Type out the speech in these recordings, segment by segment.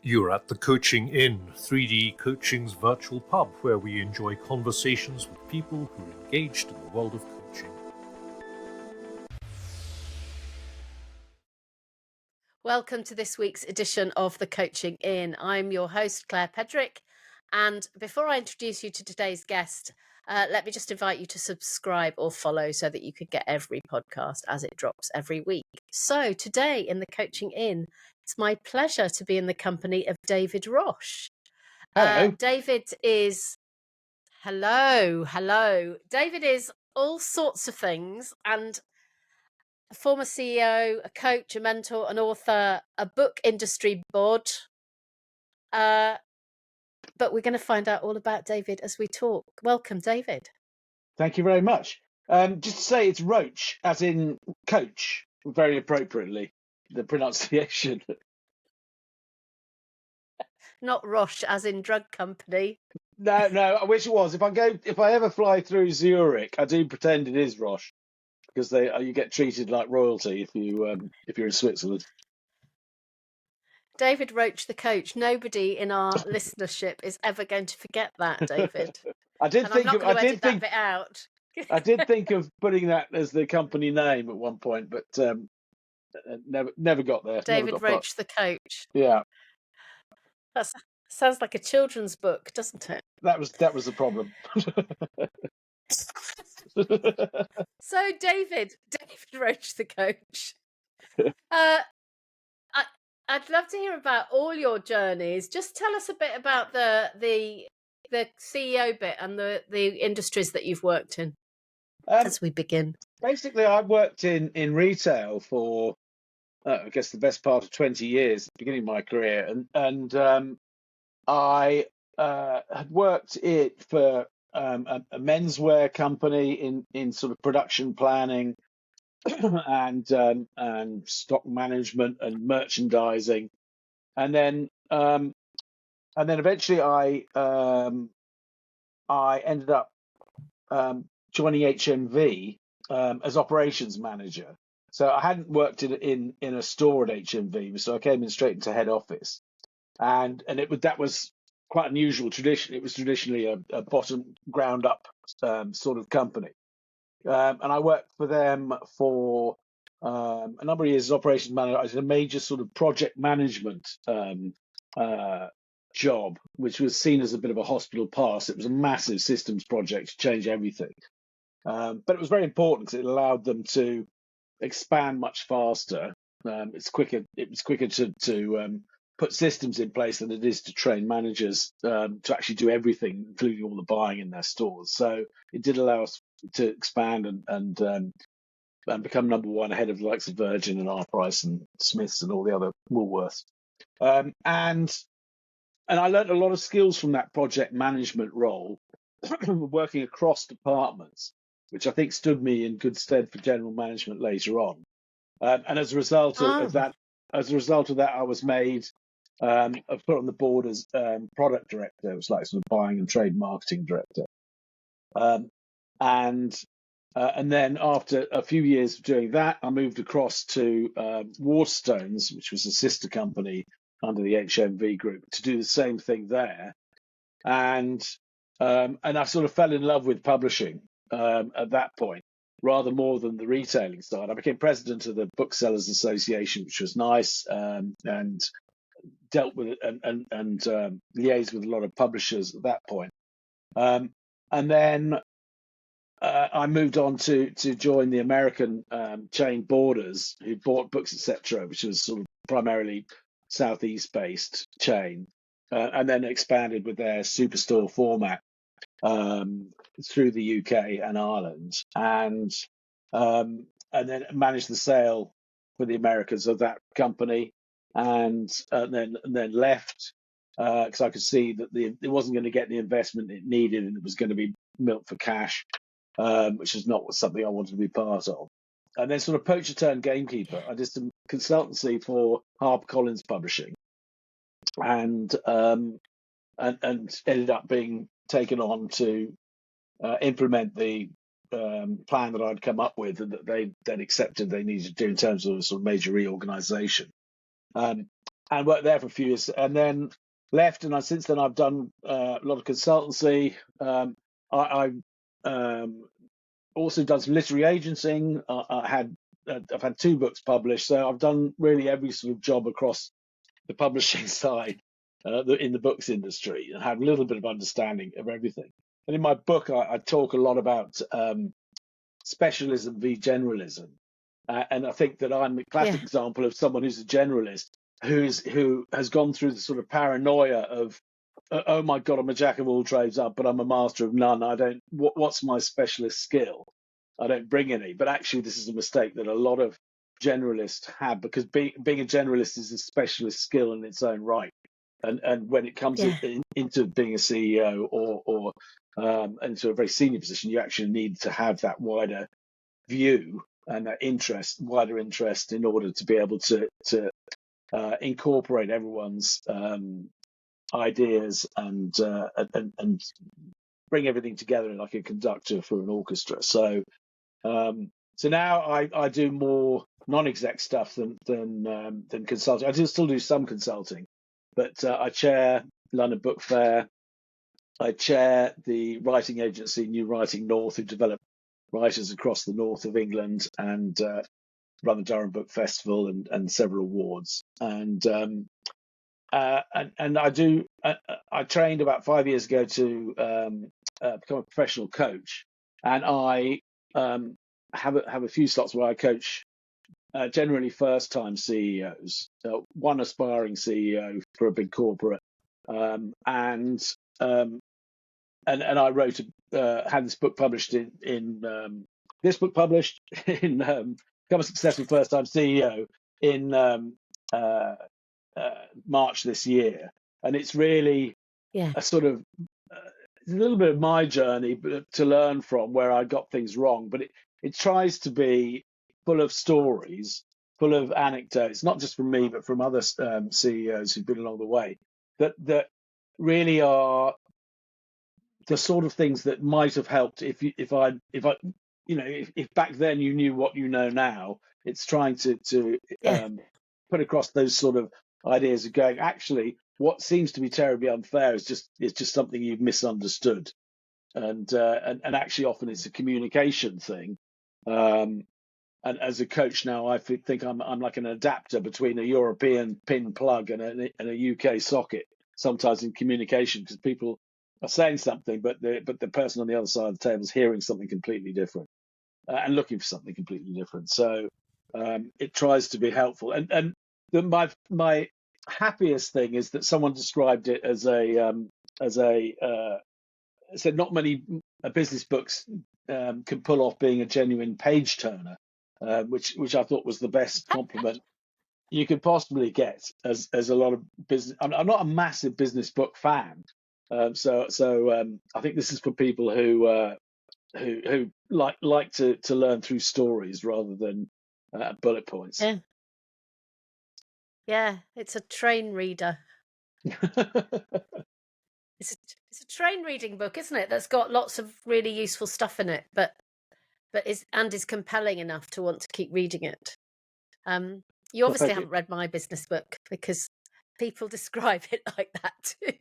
You're at the Coaching Inn, 3D Coaching's virtual pub, where we enjoy conversations with people who are engaged in the world of coaching. Welcome to this week's edition of the Coaching Inn. I'm your host, Claire Pedrick. And before I introduce you to today's guest, let me just invite you to subscribe or follow so that you can get every podcast as it drops every week. So today in the Coaching Inn, it's my pleasure to be in the company of David Roche. Hello. Hello. David is all sorts of things, and a former CEO, a coach, a mentor, an author, a book industry bod. But we're going to find out all about David as we talk. Welcome, David. Thank you very much. Just to say it's Roche, as in coach, very appropriately, the pronunciation. Not Roche, as in drug company. No, I wish it was. If I ever fly through Zurich, I do pretend it is Roche, because you get treated like royalty if you're in Switzerland. David Roche, the coach. Nobody in our listenership is ever going to forget that, David. I did think that bit out. I did think of putting that as the company name at one point, but never got there. David Roche, the coach. Yeah. That sounds like a children's book, doesn't it? That was the problem. So, David Roche, the coach. I'd love to hear about all your journeys. Just tell us a bit about the CEO bit and the industries that you've worked in as we begin. Basically, I've worked in retail for, I guess, the best part of 20 years at the beginning of my career. And I had worked for a menswear company in sort of production planning and stock management and merchandising. And then eventually I ended up joining HMV as operations manager. So I hadn't worked in a store at HMV, so I came in straight into head office, and that was quite unusual tradition. It was traditionally a bottom ground up sort of company, and I worked for them for a number of years as operations manager. I did a major sort of project management job, which was seen as a bit of a hospital pass. It was a massive systems project to change everything. But it was very important because it allowed them to expand much faster. It was quicker to put systems in place than it is to train managers to actually do everything, including all the buying in their stores. So it did allow us to expand and become number one ahead of the likes of Virgin and R-Price and Smiths and all the other Woolworths. And I learned a lot of skills from that project management role, working across departments, which I think stood me in good stead for general management later on. And as a result of that, I was made put on the board as product director. It was like sort of buying and trade marketing director. And then after a few years of doing that, I moved across to Waterstones, which was a sister company under the HMV group, to do the same thing there. And I sort of fell in love with publishing at that point, rather more than the retailing side. I became president of the Booksellers Association, which was nice, and dealt with it and liaised with a lot of publishers at that point. And then I moved on to join the American chain Borders, who bought Books Etc., which was sort of primarily Southeast based chain, and then expanded with their superstore format through the UK and Ireland, and then managed the sale for the Americans of that company, and then left because I could see that it wasn't going to get the investment it needed, and it was going to be milk for cash, which is not something I wanted to be part of. And then sort of poacher turned gamekeeper. I did some consultancy for HarperCollins Publishing, and ended up being taken on to implement the plan that I'd come up with and that they then accepted they needed to do in terms of a sort of major reorganization. and worked there for a few years, and then left. And since then I've done a lot of consultancy. I've also done some literary agenting. I've had 2 books published, so I've done really every sort of job across the publishing side in the books industry, and have a little bit of understanding of everything. And in my book, I talk a lot about specialism v generalism, and I think that I'm a classic example of someone who's a generalist who has gone through the sort of paranoia of, oh my God, I'm a jack of all trades, but I'm a master of none. I don't. What's my specialist skill? I don't bring any. But actually, this is a mistake that a lot of generalists have, because being a generalist is a specialist skill in its own right. And when it comes into being a CEO or into a very senior position, you actually need to have that wider view and that wider interest, in order to be able to incorporate everyone's ideas and bring everything together like a conductor for an orchestra. So now I do more non-exec stuff than consulting. I still do some consulting, but I chair London Book Fair. I chair the writing agency New Writing North, who develop writers across the north of England, and run the Durham Book Festival and several awards. And I do. I trained about 5 years ago to become a professional coach, and I have a few slots where I coach generally first-time CEOs, one aspiring CEO for a big corporate, and I wrote had this book published in Become a Successful First-Time CEO in March this year, and it's really a sort of a little bit of my journey to learn from where I got things wrong, but it tries to be full of stories, full of anecdotes, not just from me but from other CEOs who've been along the way, that really are the sort of things that might have helped if back then you knew what you know now. It's trying to put across those sort of ideas of going, actually, what seems to be terribly unfair is just something you've misunderstood, and actually often it's a communication thing. And as a coach now, I think I'm like an adapter between a European pin plug and a UK socket sometimes in communication, because people are saying something, but the person on the other side of the table is hearing something completely different and looking for something completely different. So it tries to be helpful. And my happiest thing is that someone described it as said not many business books can pull off being a genuine page turner, which I thought was the best compliment you could possibly get as a lot of business. I'm not a massive business book fan, so I think this is for people who like to learn through stories rather than bullet points. Yeah, it's a train reader. It's a train reading book, isn't it? That's got lots of really useful stuff in it, but is compelling enough to want to keep reading it. You obviously haven't read my business book, because people describe it like that too.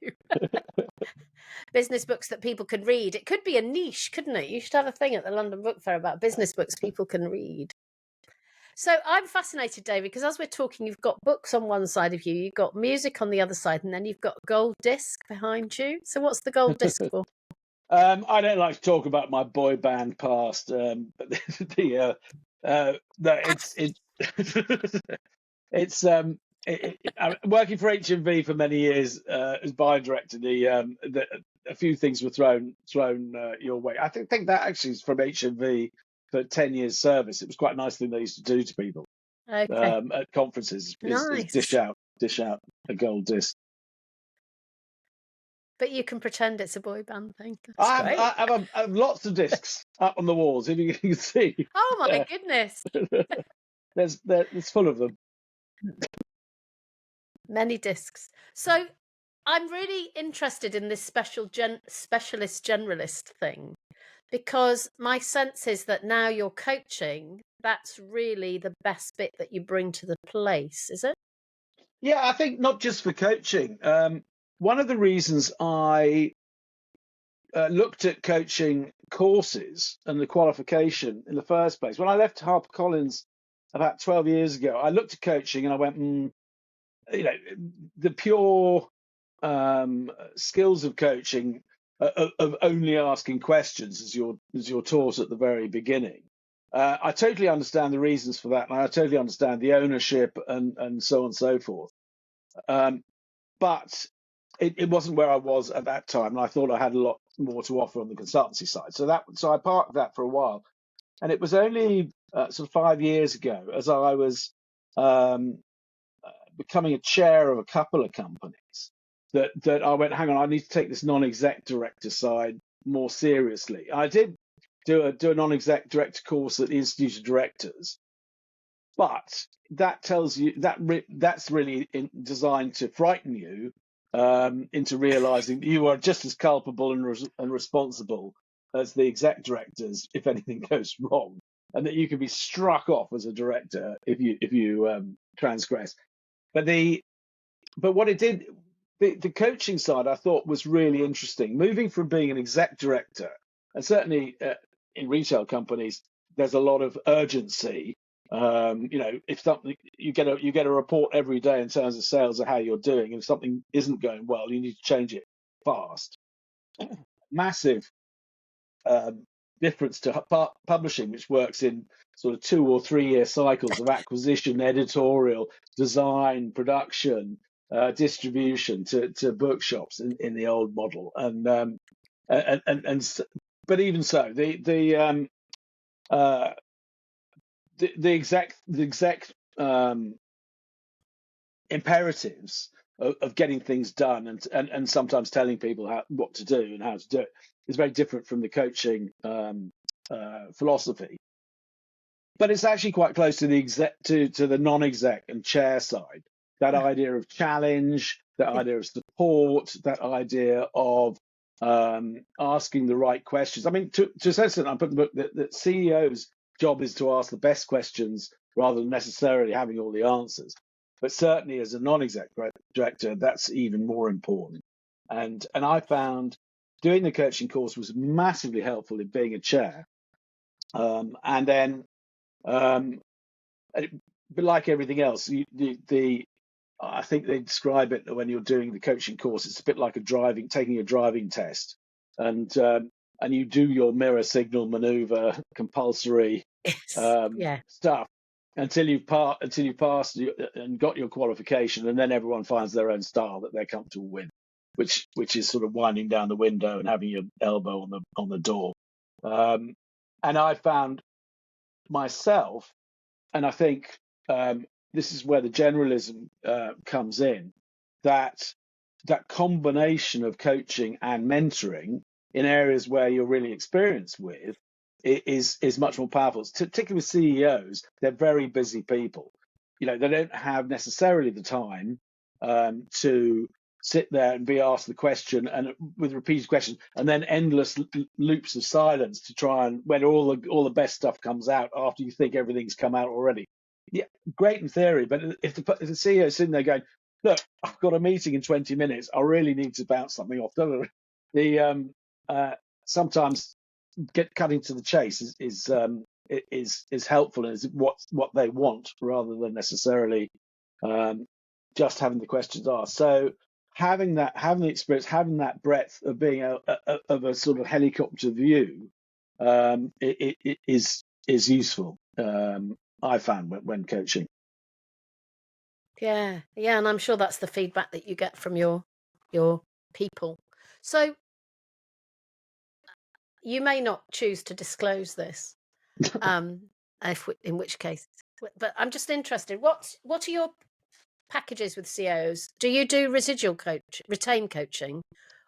Business books that people can read. It could be a niche, couldn't it? You should have a thing at the London Book Fair about business books people can read. So I'm fascinated, David, because as we're talking, you've got books on one side of you, you've got music on the other side, and then you've got gold disc behind you. So what's the gold disc for? I don't like to talk about my boy band past, but it's working for HMV for many years as bar director. A few things were thrown your way. I think that actually is from HMV for 10 years service. It was quite a nice thing they used to do to people at conferences. Is dish out a gold disc. But you can pretend it's a boy band thing. I have lots of discs up on the walls, if you can see. Oh my goodness! It's full of them. Many discs. So I'm really interested in this specialist generalist thing, because my sense is that now you're coaching, that's really the best bit that you bring to the place, is it? Yeah, I think not just for coaching. One of the reasons I looked at coaching courses and the qualification in the first place, when I left HarperCollins about 12 years ago, I looked at coaching and I went, the pure skills of coaching of only asking questions as you're taught at the very beginning. I totally understand the reasons for that, and I totally understand the ownership and so on and so forth. But it wasn't where I was at that time, and I thought I had a lot more to offer on the consultancy side. So I parked that for a while, and it was only sort of 5 years ago, as I was becoming a chair of a couple of companies, that I went, hang on, I need to take this non-exec director side more seriously. I did do a non-exec director course at the Institute of Directors, but that tells you that's really designed to frighten you into realizing that you are just as culpable and responsible as the exec directors if anything goes wrong, and that you can be struck off as a director if you transgress. But what it did, the coaching side, I thought was really interesting. Moving from being an exec director, and certainly in retail companies, there's a lot of urgency. If something you get a report every day in terms of sales or how you're doing, and if something isn't going well, you need to change it fast. Massive difference to publishing, which works in sort of 2 or 3 year cycles of acquisition, editorial, design, production, distribution to bookshops in the old model. But even so, the exec imperatives of getting things done and sometimes telling people what to do and how to do it is very different from the coaching philosophy. But it's actually quite close to the the non-exec and chair side. That idea of challenge, that idea of support, that idea of asking the right questions. I mean, to a certain extent, I put in the book that CEO's job is to ask the best questions rather than necessarily having all the answers. But certainly as a non-exec director, that's even more important. And I found doing the coaching course was massively helpful in being a chair. And then, but like everything else, I think they describe it when you're doing the coaching course, it's a bit like taking a driving test, and you do your mirror signal maneuver compulsory stuff until you've passed and got your qualification, and then everyone finds their own style that they're comfortable with, which is sort of winding down the window and having your elbow on the door. And I found myself, and I think this is where the generalism comes in, that combination of coaching and mentoring in areas where you're really experienced with is much more powerful. Particularly with CEOs, they're very busy people. They don't have necessarily the time to sit there and be asked the question and with repeated questions and then endless loops of silence to try and when all the best stuff comes out after you think everything's come out already. Yeah, great in theory, but if the CEO is sitting there going, "Look, I've got a meeting in 20 minutes. I really need to bounce something off." Sometimes cutting to the chase is helpful and is what they want rather than necessarily just having the questions asked. So having the experience, having that breadth of being of a sort of helicopter view, it is useful. I found when coaching. Yeah, and I'm sure that's the feedback that you get from your people. So you may not choose to disclose this, in which case, but I'm just interested. What are your packages with CEOs? Do you do retain coaching,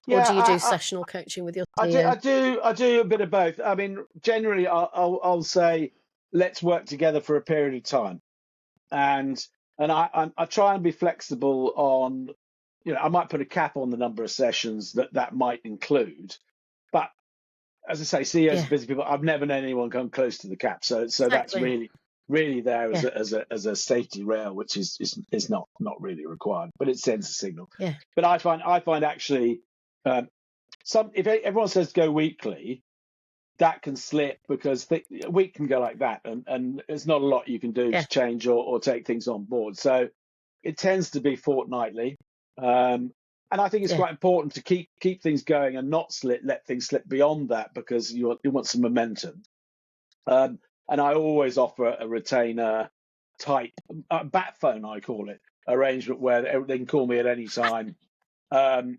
or do you do sessional coaching with your CEO? I do a bit of both. I mean, generally, I'll say let's work together for a period of time, and I try and be flexible on, I might put a cap on the number of sessions that might include, but as I say, CEOs are busy people. I've never known anyone come close to the cap, so exactly. really there Yeah. as a safety rail, which is not really required, but it sends a signal. Yeah. But I find actually if everyone says go weekly, that can slip because a week can go like that, and there's not a lot you can do Yeah. to change or take things on board. So it tends to be fortnightly, and I think it's Yeah. quite important to keep things going and not let things slip beyond that because you want some momentum. And I always offer a retainer type bat phone, I call it, arrangement where they can call me at any time Yeah.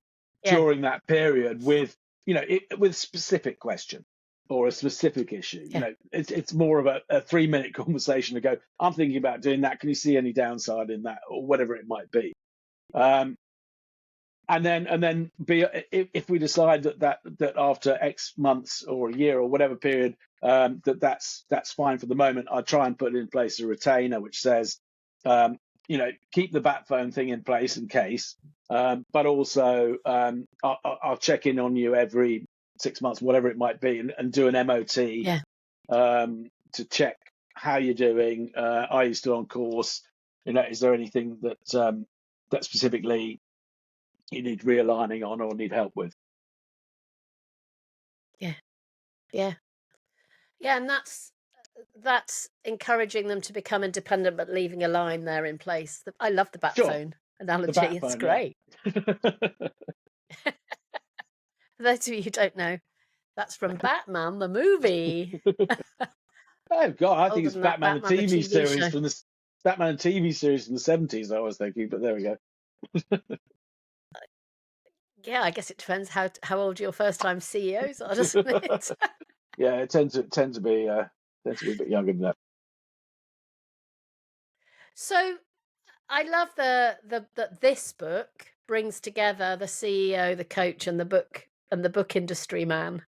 during that period with with a specific question or a specific issue. Yeah. It's more of a 3-minute conversation to go, I'm thinking about doing that, can you see any downside in that, or whatever it might be. And then if we decide that after X months or a year or whatever period, that's fine for the moment, I try and put in place a retainer which says, keep the bat phone thing in place in case, but also I'll check in on you every 6 months, whatever it might be, and do an MOT Yeah. to check how you're doing. Are you still on course? Is there anything that specifically you need realigning on or need help with? Yeah. Yeah. Yeah. And that's encouraging them to become independent, but leaving a line there in place. I love the bat Sure, phone the analogy. bat It's phone, yeah. great. For those of you who don't know, that's from Batman the movie. Oh God, I think Older it's than that, Batman the Batman the TV TV series show. from the Batman the TV series from the 70s. I was thinking, but there we go. Yeah, I guess it depends how old your first time CEOs are, doesn't it? Yeah, it tends to be a bit younger than that. So I love that this book brings together the CEO, the coach, and the book industry man.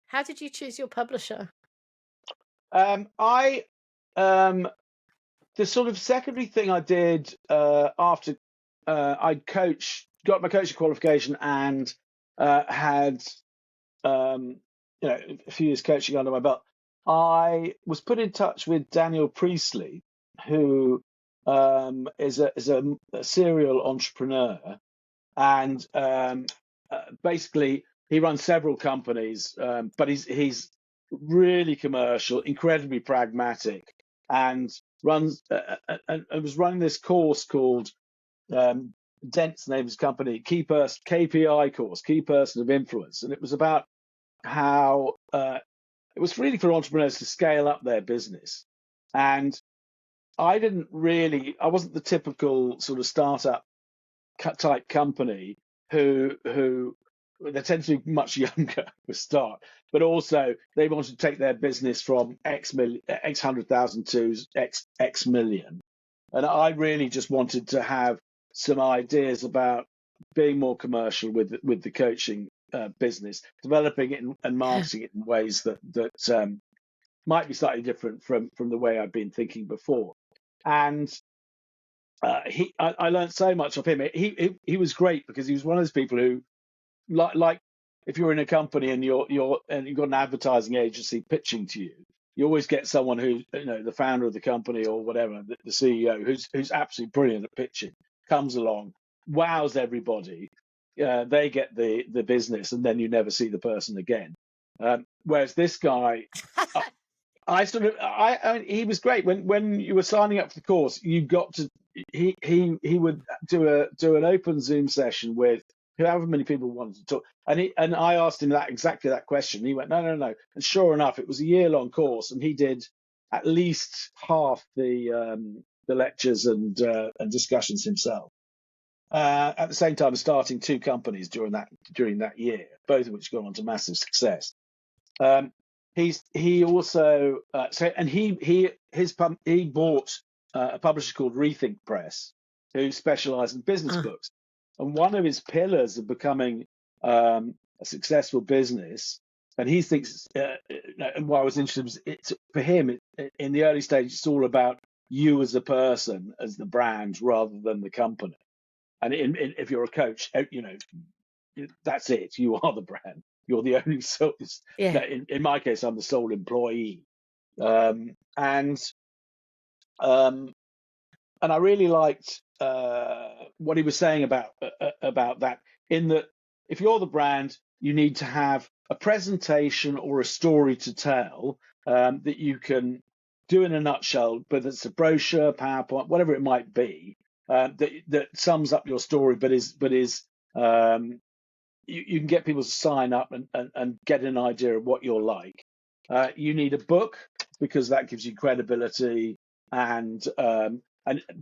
How did you choose your publisher? I The sort of secondary thing I did after got my coaching qualification and had a few years coaching under my belt. I was put in touch with Daniel Priestley, who is a serial entrepreneur, and basically he runs several companies, but he's really commercial, incredibly pragmatic, and runs and was running this course called Dent's name of his company, KPI course, Key Person of Influence, and it was about how it was really for entrepreneurs to scale up their business. And I wasn't the typical sort of startup type company who they tend to be much younger to start, but also they want to take their business from X 100,000 to X million. And I really just wanted to have some ideas about being more commercial with the coaching business, developing it and marketing it in ways that might be slightly different from the way I've been thinking before. And I learned so much of him. He was great because he was one of those people who, like if you're in a company and you've got an advertising agency pitching to you, you always get someone who, the founder of the company or whatever, the CEO, who's absolutely brilliant at pitching, comes along, wows everybody, they get the business, and then you never see the person again. Whereas this guy, he was great when you were signing up for the course. You got to he would do an open Zoom session with however many people wanted to talk, and I asked him exactly that question. He went no, and sure enough, it was a year-long course, and he did at least half the lectures and discussions himself. At the same time, starting 2 companies during that year, both of which got on to massive success. He also he bought a publisher called Rethink Press, who specialise in business books, and one of his pillars of becoming a successful business, and he thinks, and what I was interested was, for him in the early stage, it's all about you as a person, as the brand, rather than the company. And if you're a coach, that's it. You are the brand. You're the only sole. Yeah. In my case, I'm the sole employee. And I really liked what he was saying about that. In that, if you're the brand, you need to have a presentation or a story to tell that you can do in a nutshell, whether it's a brochure, PowerPoint, whatever it might be, that sums up your story, but is you can get people to sign up and get an idea of what you're like. You need a book because that gives you credibility, and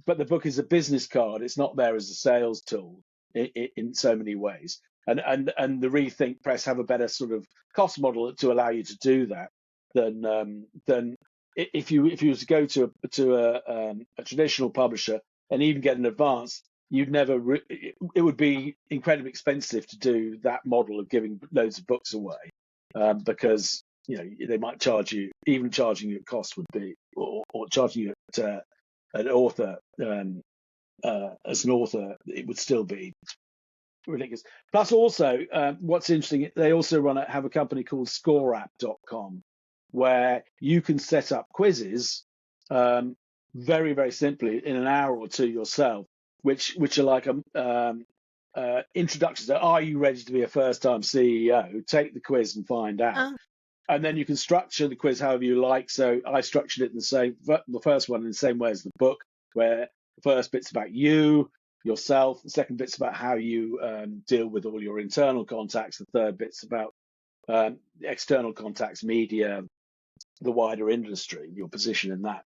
but the book is a business card. It's not there as a sales tool in so many ways. And the Rethink Press have a better sort of cost model to allow you to do that than if you were to go to a traditional publisher and even get an advance. You'd never. It would be incredibly expensive to do that model of giving loads of books away, because they might charge you. Even charging you at cost would be, or charging you at an author as an author, it would still be ridiculous. Plus, also, what's interesting, they also have a company called ScoreApp.com, where you can set up quizzes very, very simply in an hour or two yourself, which are like introductions. So, are you ready to be a first-time CEO? Take the quiz and find out. Oh, And then you can structure the quiz however you like. So I structured it the first one in the same way as the book, where the first bit's about you, yourself. The second bit's about how you deal with all your internal contacts. The third bit's about external contacts, media, the wider industry, your position in that.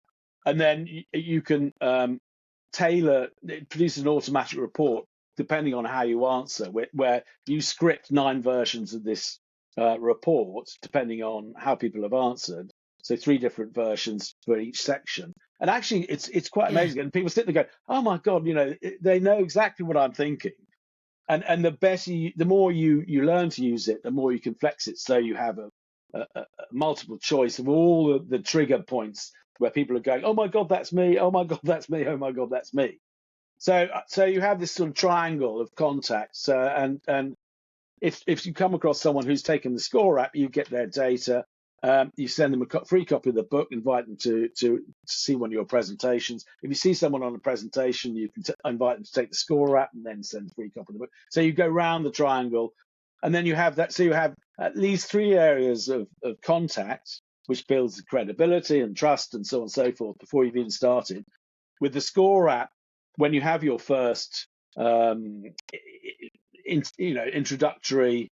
And then you can it produces an automatic report depending on how you answer, where you script 9 versions of this report depending on how people have answered. So 3 different versions for each section. And actually, it's quite yeah. amazing. And people sit there going, "Oh my God, they know exactly what I'm thinking." And the more you learn to use it, the more you can flex it. So you have a multiple choice of all the trigger points where people are going, "Oh my God, that's me. Oh my God, that's me. Oh my God, that's me." So you have this sort of triangle of contacts, and if you come across someone who's taken the Score app, you get their data. You send them a free copy of the book, invite them to see one of your presentations. If you see someone on a presentation, you can invite them to take the Score app and then send a free copy of the book. So you go round the triangle, and then you have that. So you have at least 3 areas of contact, which builds the credibility and trust and so on and so forth before you've even started. With the Score app, when you have your first introductory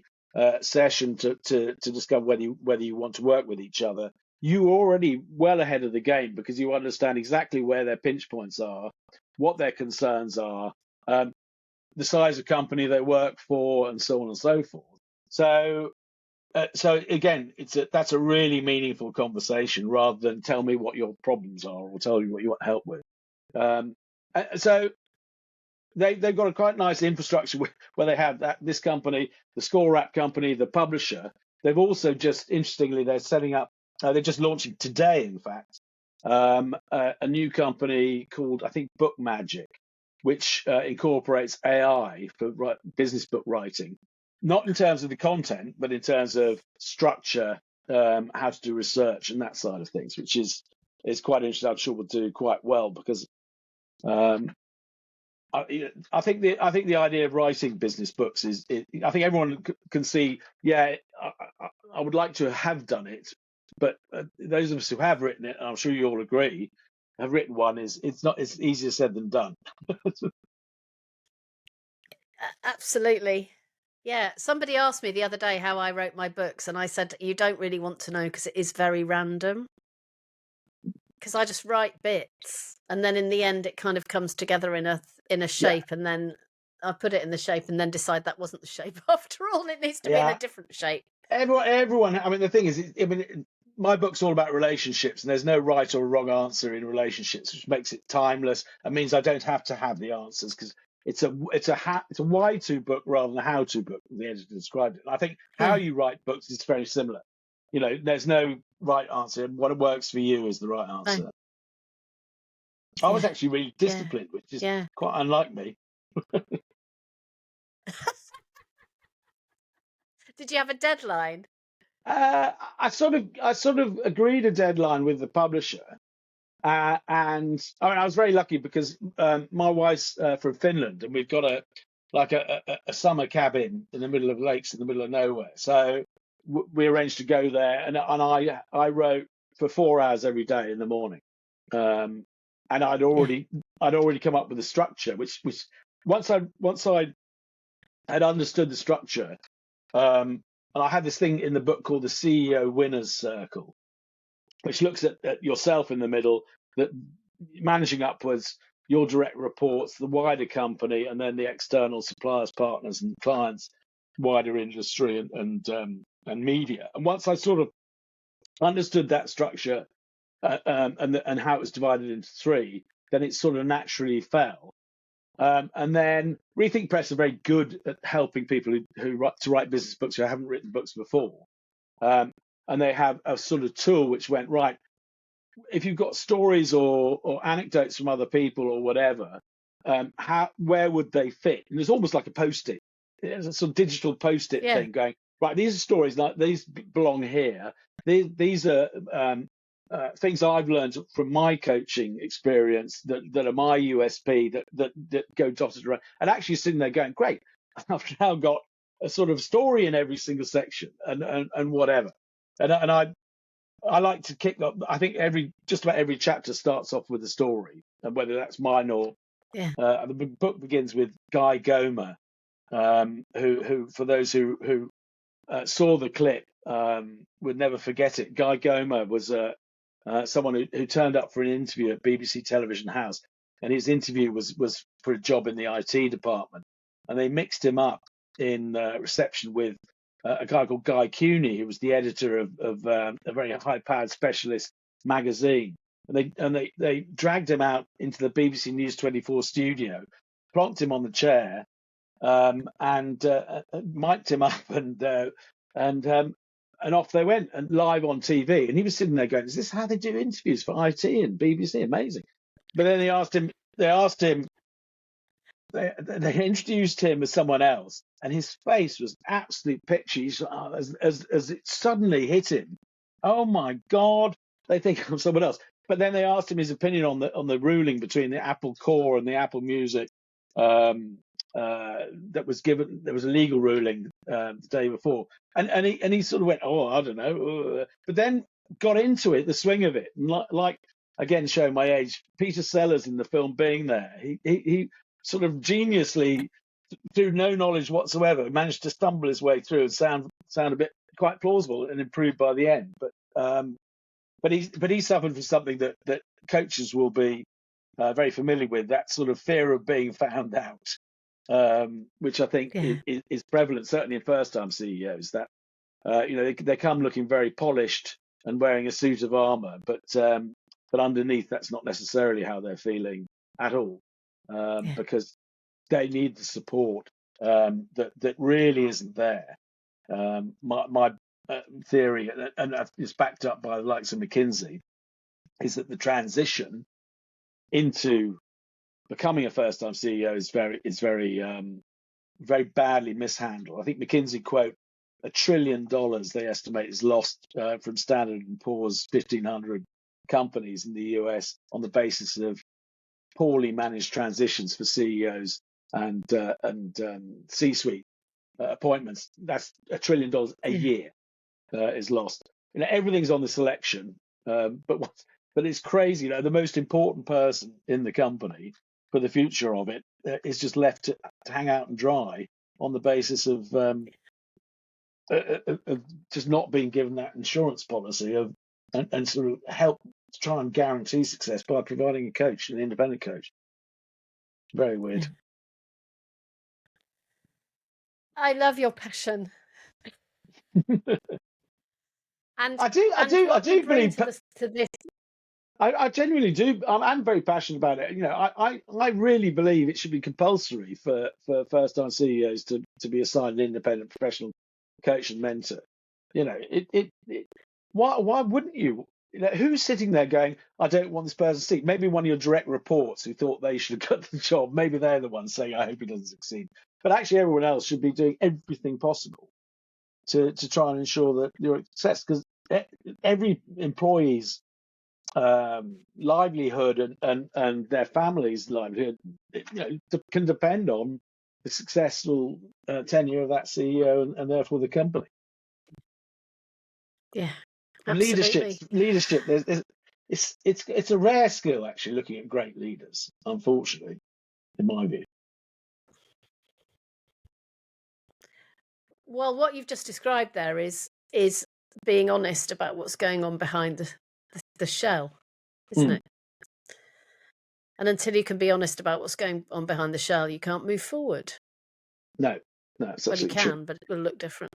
session to discover whether you want to work with each other, you're already well ahead of the game because you understand exactly where their pinch points are, what their concerns are, the size of company they work for, and so on and so forth. So again, that's a really meaningful conversation rather than tell me what your problems are or tell you what you want help with. So they've got a quite nice infrastructure where they have this company, the Score app company, the publisher. They've also interestingly, they're setting up, they're just launching today, in fact, a new company called, I think, Book Magic, which incorporates AI for business book writing, not in terms of the content, but in terms of structure, how to do research and that side of things, which is quite interesting. I'm sure will do quite well because I think the idea of writing business books I think everyone can see. Yeah, I would like to have done it, but those of us who have written it, and I'm sure you all agree, have written one it's easier said than done. Absolutely. Yeah. Somebody asked me the other day how I wrote my books, and I said, you don't really want to know because it is very random. Because I just write bits, and then in the end, it kind of comes together in a shape, and then I put it in the shape, and then decide that wasn't the shape after all. It needs to be in a different shape. Everyone. I mean, the thing is, my book's all about relationships, and there's no right or wrong answer in relationships, which makes it timeless. It means I don't have to have the answers because it's a why-to book rather than a how-to book. The editor described it. And I think how you write books is very similar. There's no right answer, and what works for you is the right answer. No. I was actually really disciplined, which is quite unlike me. Did you have a deadline? I sort of agreed a deadline with the publisher, and I mean, I was very lucky because my wife's from Finland, and we've got a summer cabin in the middle of lakes in the middle of nowhere. So we arranged to go there, and I wrote for 4 hours every day in the morning, and Yeah. I'd already come up with a structure, which once I had understood the structure. And I had this thing in the book called the CEO Winners Circle, which looks at yourself in the middle, that managing upwards, your direct reports, the wider company, and then the external suppliers, partners, and clients, wider industry and media. And once I sort of understood that structure and how it was divided into three, then it sort of naturally fell. And then Rethink Press are very good at helping people who write business books who haven't written books before. And they have a sort of tool which went, right, if you've got stories or anecdotes from other people or whatever, where would they fit? And it's almost like a post-it. It's a sort of digital post-it Yeah. thing going, right, these are stories, like these belong here. These are things I've learned from my coaching experience that are my USP that go dotted around. And actually sitting there going, great, I've now got a sort of story in every single section and whatever. And I like to kick up. I think just about every chapter starts off with a story, and whether that's mine or Yeah. the book begins with Guy Gomer, who for those who saw the clip would never forget it. Guy Gomer was someone who turned up for an interview at BBC Television House, and his interview was for a job in the IT department, and they mixed him up in reception with a guy called Guy Cuny, who was the editor of a very high-powered specialist magazine. And they dragged him out into the BBC News 24 studio, plonked him on the chair, and mic'd him up, and off they went, and live on TV. And he was sitting there going, "Is this how they do interviews for IT and BBC? Amazing!" But then they asked him, they introduced him as someone else, and his face was absolute pitchy as it suddenly hit him. Oh my God! They think I'm someone else. But then they asked him his opinion on the ruling between the Apple Core and the Apple Music that was given. There was a legal ruling the day before, and he sort of went, "Oh, I don't know," but then got into it, the swing of it, and like again, showing my age, Peter Sellers in the film Being There, he sort of geniusly, through no knowledge whatsoever, managed to stumble his way through and sound a bit quite plausible and improved by the end. But he suffered from something that coaches will be very familiar with, that sort of fear of being found out, which I think Yeah. is prevalent, certainly in first-time CEOs. That they come looking very polished and wearing a suit of armor, but underneath that's not necessarily how they're feeling at all, Yeah. because they need the support that really isn't there. My theory, and it's backed up by the likes of McKinsey, is that the transition into becoming a first-time CEO is very badly mishandled. I think McKinsey quote $1 trillion they estimate is lost from Standard and Poor's 1,500 companies in the US on the basis of poorly managed transitions for CEOs and C-suite appointments. That's $1 trillion a year is lost. Everything's on the selection, but it's crazy. The most important person in the company for the future of it is just left to hang out and dry on the basis of just not being given that insurance policy and sort of help to try and guarantee success by providing a coach, an independent coach. Very weird. Yeah. I love your passion. And I do what you bring believe. to this. I genuinely do. I'm very passionate about it. I really believe it should be compulsory for first-time CEOs to be assigned an independent professional coach and mentor. Why wouldn't you? Who's sitting there going, I don't want this person to succeed? Maybe one of your direct reports who thought they should have got the job. Maybe they're the ones saying, I hope he doesn't succeed. But actually, everyone else should be doing everything possible to try and ensure that your success, because every employee's livelihood and their family's livelihood, can depend on the successful tenure of that CEO and therefore the company. Yeah, And absolutely. leadership. It's a rare skill actually. Looking at great leaders, unfortunately, in my view. Well, what you've just described there is being honest about what's going on behind the shell, isn't it? And until you can be honest about what's going on behind the shell, you can't move forward. No, it's Well, you absolutely true. can, but it will look different.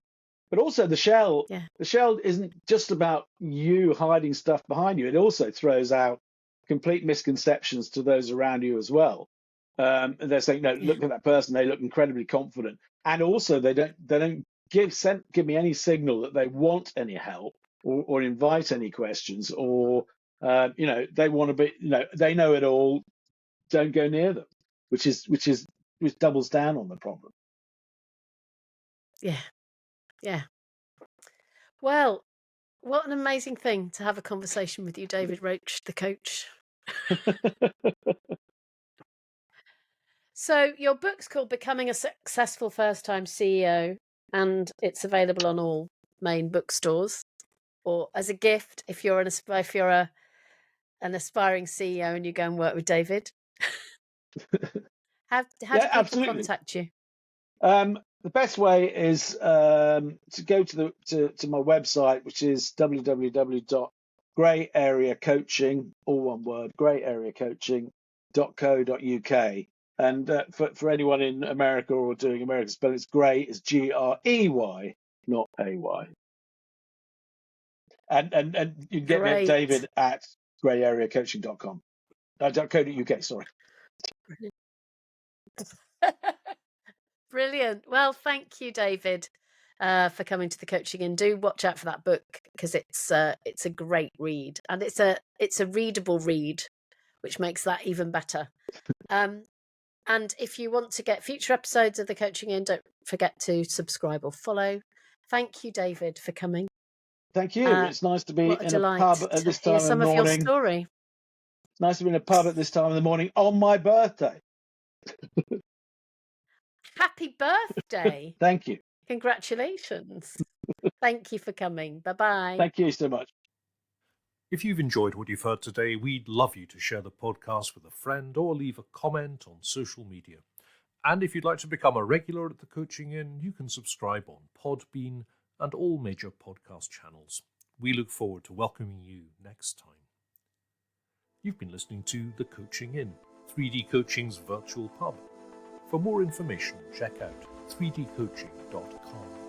But also the shell. Yeah. The shell isn't just about you hiding stuff behind you. It also throws out complete misconceptions to those around you as well. And they're saying, no, look at that person. They look incredibly confident, and also they don't give me any signal that they want any help or invite any questions or they want to be they know it all. Don't go near them, which doubles down on the problem. Yeah. Well, what an amazing thing to have a conversation with you, David Roche, the coach. So your book's called Becoming a Successful First-Time CEO, and it's available on all main bookstores, or as a gift if you're an aspiring CEO and you go and work with David. How do people absolutely. contact you? The best way is to go to my website, which is www.grayareacoaching, all one word, grayareacoaching.co.uk. And for anyone in America or doing American spelling, it's Gray is Grey, not AY. And you can get me at David at grayareacoaching.com. .co.uk, sorry. Brilliant. Well, thank you, David, for coming to the Coaching In. Do watch out for that book because it's a great read, and it's a readable read, which makes that even better. And if you want to get future episodes of the Coaching In, don't forget to subscribe or follow. Thank you, David, for coming. Thank you. It's nice to be in a pub at this time of the morning. Your story. It's nice to be in a pub at this time of the morning on my birthday. Happy birthday. Thank you. Congratulations. Thank you for coming. Bye-bye. Thank you so much. If you've enjoyed what you've heard today, we'd love you to share the podcast with a friend or leave a comment on social media. And if you'd like to become a regular at the Coaching In, you can subscribe on Podbean and all major podcast channels. We look forward to welcoming you next time. You've been listening to The Coaching In, 3D Coaching's virtual pub. For more information, check out 3dcoaching.com.